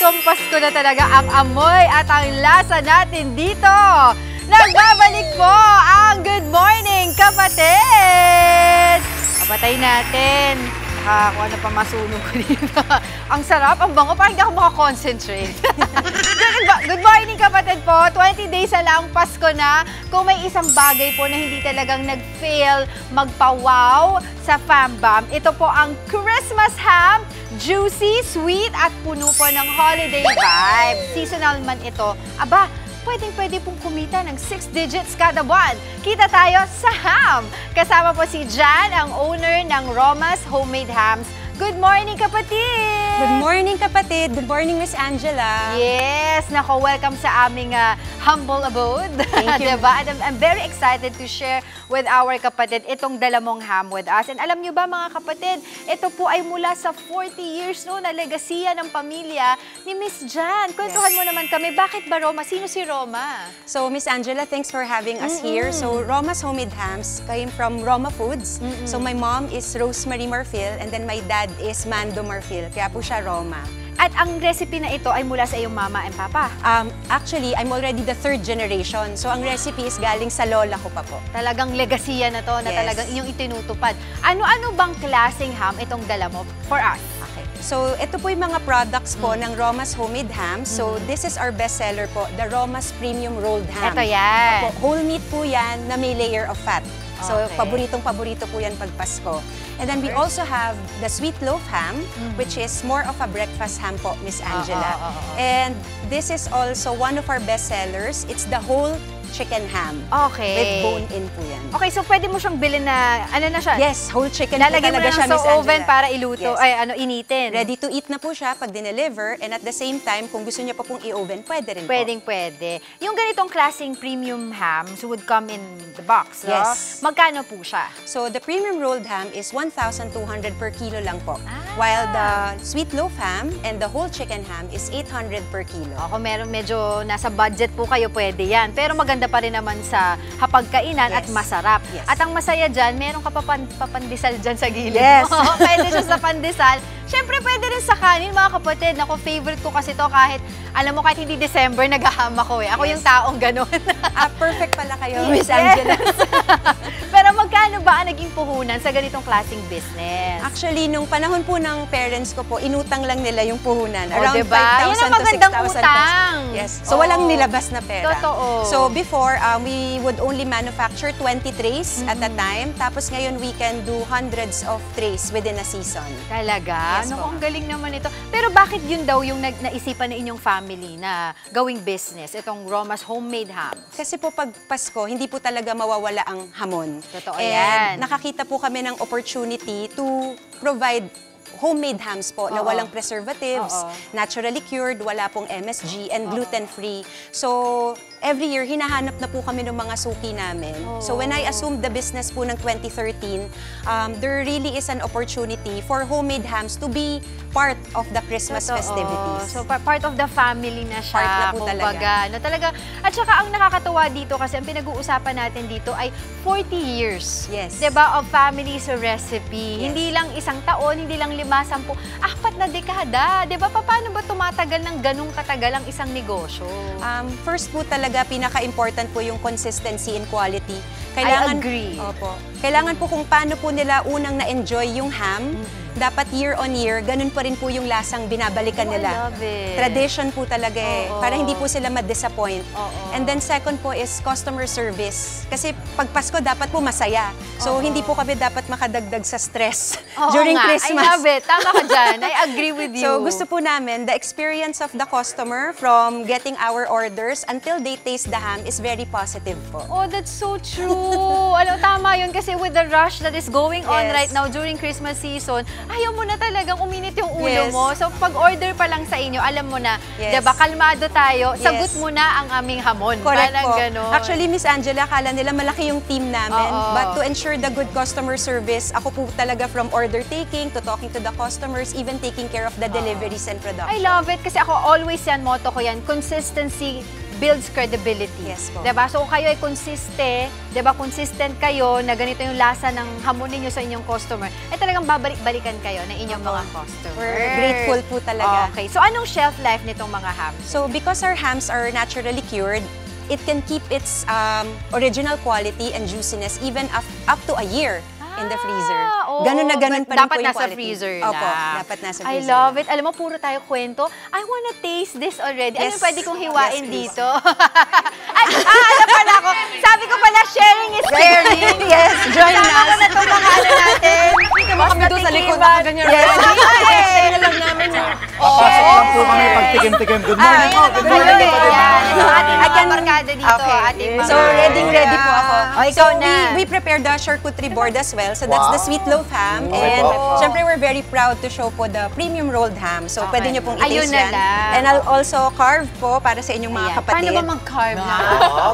Paskong Pasko na talaga ang amoy at ang lasa natin dito. Nagbabalik po ang Good Morning Kapatid! Kapatay natin. Kung ano pa masunog ko dito. Ang sarap, ang bango, parang hindi ako makakonsentrate. Good morning kapatid po. 20 days na lang, Pasko na. Kung may isang bagay po na hindi talagang nag-fail magpa-wow sa Fambam, ito po ang Christmas ham. Juicy, sweet at puno po ng holiday vibe. Seasonal man ito. Aba, pwedeng-pwede pong kumita ng 6 digits kada buwan. Kita tayo sa ham. Kasama po si Jan, ang owner ng Roma's Homemade Hams. Good morning, kapatid! Good morning, kapatid! Good morning, Miss Angela! Yes! Nako, welcome sa aming humble abode. Thank you. Diba? And I'm very excited to share with our kapatid itong dalamong ham with us. And alam nyo ba, mga kapatid, ito po ay mula sa 40 years no, na legasiya ng pamilya ni Miss Jan. Kwentuhan mo naman kami, bakit ba Roma? Sino si Roma? So, Miss Angela, thanks for having us here. So, Roma's Homemade Hams came from Roma Foods. So, my mom is Rosemary Marfil and then my dad is Mando Marfil. Kaya po siya Roma. At ang recipe na ito ay mula sa iyong mama and papa? Actually, I'm already the 3rd generation. So, ang recipe is galing sa lola ko pa po. Talagang legasiya na to, na Yes. talagang inyong itinutupad. Ano-ano bang klaseng ham itong dala mo for us? Okay. So, ito po yung mga products po ng Roma's Homemade Hams. So, this is our bestseller po, the Roma's Premium Rolled Ham. Ito yan. Opo, whole meat po yan na may layer of fat. So, Okay. paboritong-paborito po yan pag Pasko. And then we also have the sweet loaf ham, which is more of a breakfast ham po, Miss Angela. And this is also one of our best sellers. It's the whole chicken ham. Okay. With bone-in po yan. Okay, so pwede mo siyang bilhin na, ano na siya? Yes, whole chicken po Lalagyan mo talaga lang siya, sa Miss oven Angela. para iluto, Yes. ay initin. Ready to eat na po siya pag dineliver. And at the same time, kung gusto niya pa pong i-oven, pwede rin po. Pwede. Yung ganitong klaseng premium hams would come in the box, no? Yes. Magkano po siya? So, the premium rolled ham is 1,200 per kilo lang po. While the sweet loaf ham and the whole chicken ham is 800 per kilo. Kung meron medyo nasa budget po kayo, pwede yan. Pero maganda pa rin naman sa hapagkainan at Yes. masarap. Yes. At ang masaya dyan, meron ka papandesal dyan sa gilid. Yes. mo. Pwede siya sa pandesal. Siyempre, pwede rin sa kanin, mga kapatid. Ako, favorite ko kasi to kahit, alam mo, kahit hindi December, naghaham ako eh. Ako Yes. yung taong ganun. Perfect pala kayo, Yes. Miss Angela. Pero magkano ba ang naging puhunan sa ganitong klaseng business? Actually, nung panahon po ng parents ko po, inutang lang nila yung puhunan. Oh, Around diba? 5,000 Yan ang to magandang 6,000 utang. pesos. Yes. So, walang nilabas na pera. Totoo. So, before, we would only manufacture 20 trays at a time. Tapos ngayon, we can do hundreds of trays within a season. Talaga? Yes Naku, po. ang galing naman ito. Pero bakit yun daw yung naisipan ng inyong family na gawing business, itong Roma's Homemade Hams? Kasi po pag Pasko, hindi po talaga mawawala ang hamon. Totoo And yan. nakakita po kami ng opportunity to provide homemade hams po na walang preservatives, naturally cured, wala pong MSG, and gluten-free. So, every year, hinahanap na po kami ng mga suki namin. So, when I assumed the business po ng 2013, there really is an opportunity for homemade hams to be part of the Christmas festivities. So, part of the family na siya. Part na po kumbaga, no, talaga. At saka, ang nakakatuwa dito kasi ang pinag-uusapan natin dito ay 40 years. Yes. Diba? Of family's recipe. Yes. Hindi lang isang taon, hindi lang 5, 10, 4 na dekada. Diba? Paano ba tumatagal ng ganung katagal ang isang negosyo? First po talaga, pinaka-important po yung consistency and quality. I agree. Opo. Kailangan po kung paano po nila unang na-enjoy yung ham, dapat year on year, ganun pa rin po yung lasang binabalikan nila. I love it. Tradition po talaga eh, Oo. para hindi po sila ma-disappoint. Oo. And then second po is customer service. Kasi pag Pasko, dapat po masaya. So, hindi po kami dapat makadagdag sa stress Oo during nga. Christmas. I love it. Tama ka dyan. I agree with you. So, gusto po namin, the experience of the customer from getting our orders until they taste the ham is very positive po. Oh, that's so true. Ano, tama yun kasi with the rush that is going on Yes. right now during Christmas season, ayaw mo na talagang uminit yung ulo Yes. mo. So, pag-order pa lang sa inyo, alam mo na, Yes. diba, kalmado tayo, Yes. sagot mo na ang aming hamon. Correct Parang po. ganon. Actually, Miss Angela, kala nila malaki yung team namin. Oo. But to ensure the good customer service, ako po talaga from order taking to talking to the customers, even taking care of the deliveries and production. I love it kasi ako always yan, motto ko yan, consistency builds credibility. Yes po. Diba? So kayo ay diba, consistent kayo na ganito yung lasa ng hamon ninyo sa inyong customer, ay talagang babalik-balikan kayo ng inyong mga customer. We're grateful po talaga. Okay. So anong shelf life nitong mga hams? So because our hams are naturally cured, it can keep its original quality and juiciness even up to a year in the freezer. Ganun na ganun pa rin dapat po yung nasa quality. freezer Opo, lang. dapat nasa I freezer love lang. it. Alam mo, puro tayo kwento. I wanna taste this already. Yes. Ano pwede kong hiwain Yes, please. dito? Alam pala ako. Sabi ko pala, sharing is caring. Yes, join Sama ko us. na itong mga ano natin. Baka kami doon sa likod, Basta ganyan. Yes. Yes. Na lang namin. Papasok lang po kami pagtikim-tikim. Good morning po. Good morning Ayun, kapatid. yan. Ito ating I mga can- barkada dito. Okay. Ating mga... So, ready po ako. O, ikaw So, na. we prepared the charcuterie board as well. So, that's the sweet loaf ham. And, syempre, we're very proud to show po the premium rolled ham. So, pwede nyo pong Ayun i-taste na yan. lang. And I'll also carve po para sa inyong mga Ayan. kapatid. Paano ba mag-carve na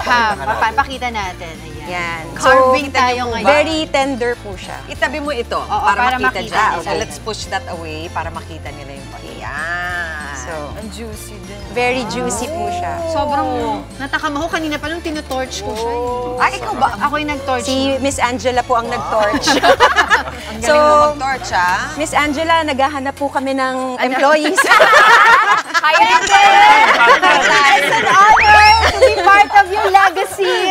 ham? Pakita natin. Ayan. Yan. Carving So, tayo ngayon. very tender po siya. Itabi mo ito para para makita makita dyan. nila. So, let's push that away para makita nila yung Ayan. So, Ang juicy din. very juicy po siya. Sobrang natakam ako kanina pa nung tinutorch ko siya. Ay, ikaw ba? Ako yung nag-torch. Si Miss Angela po ang nag-torch. Ang galing mo mag-torch, ha? Miss Angela, naghahanap po kami ng employees. Hi, Angela! It's an honor to be part of your legacy.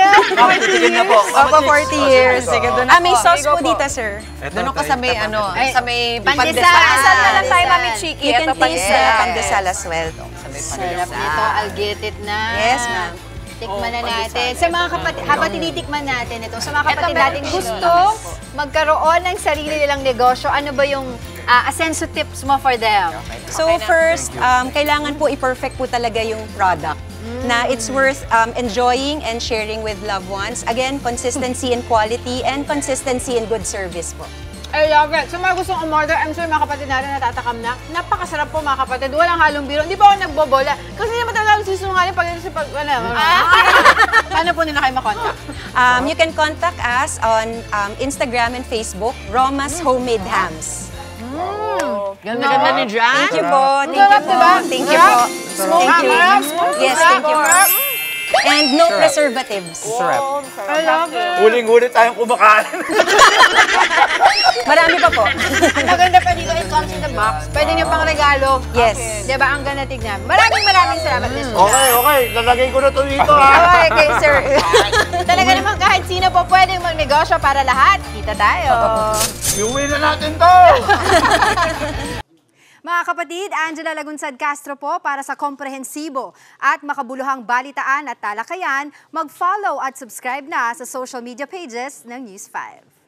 Tikim na po. Opo, 40 years. Sige, doon ako. May sauce Ikaw po dito, sir. Doon ka sa may, ano, sa may Pandesal. pandesal na lang tayo, Pandesal. Mami Chiki. You can Ito pa taste rin. the pandesal as well. Sa may Sarap pandesal. nito. I'll get it na. Yes, ma'am. Tikman na natin. Sa mga kapatid, habang tinitikman natin ito, sa mga kapatid natin gusto magkaroon ng sarili nilang negosyo, ano ba yung asenso tips mo for them? So first, kailangan po i-perfect po talaga yung product na it's worth enjoying and sharing with loved ones. Again, consistency in quality and consistency in good service po. I love it. So mga gustong umorder, I'm sure mga kapatid natin natatakam na. Napakasarap po mga kapatid. Walang halong biro. Hindi pa ako nagbobola. Kasi hindi naman talaga sisungaling pag ito sa Paano po nila kayo makontak? You can contact us on Instagram and Facebook, Roma's Homemade Hams. Ganda ni Jan. Thank you po. Thank you Sarap, po. diba? Thank you po. Thank you. Yes, thank you po. And no preservatives. Sarap. I love it. Huling-huli tayong kumakain. Marami pa po. Ang maganda pa dito, it comes in the box. Pwede niyo pang regalo. Yes. Diba? Ang ganda tignan. Maraming salamat, Miss Una. Okay. Lalagay ko na ito dito, ha? Okay, sir. Talaga naman kahit sino po pwedeng magnegosyo para lahat. Kita tayo. Iuwi na natin to! Mga kapatid, Angela Lagunsad Castro po para sa komprehensibo at makabuluhang balitaan at talakayan, mag-follow at subscribe na sa social media pages ng News 5.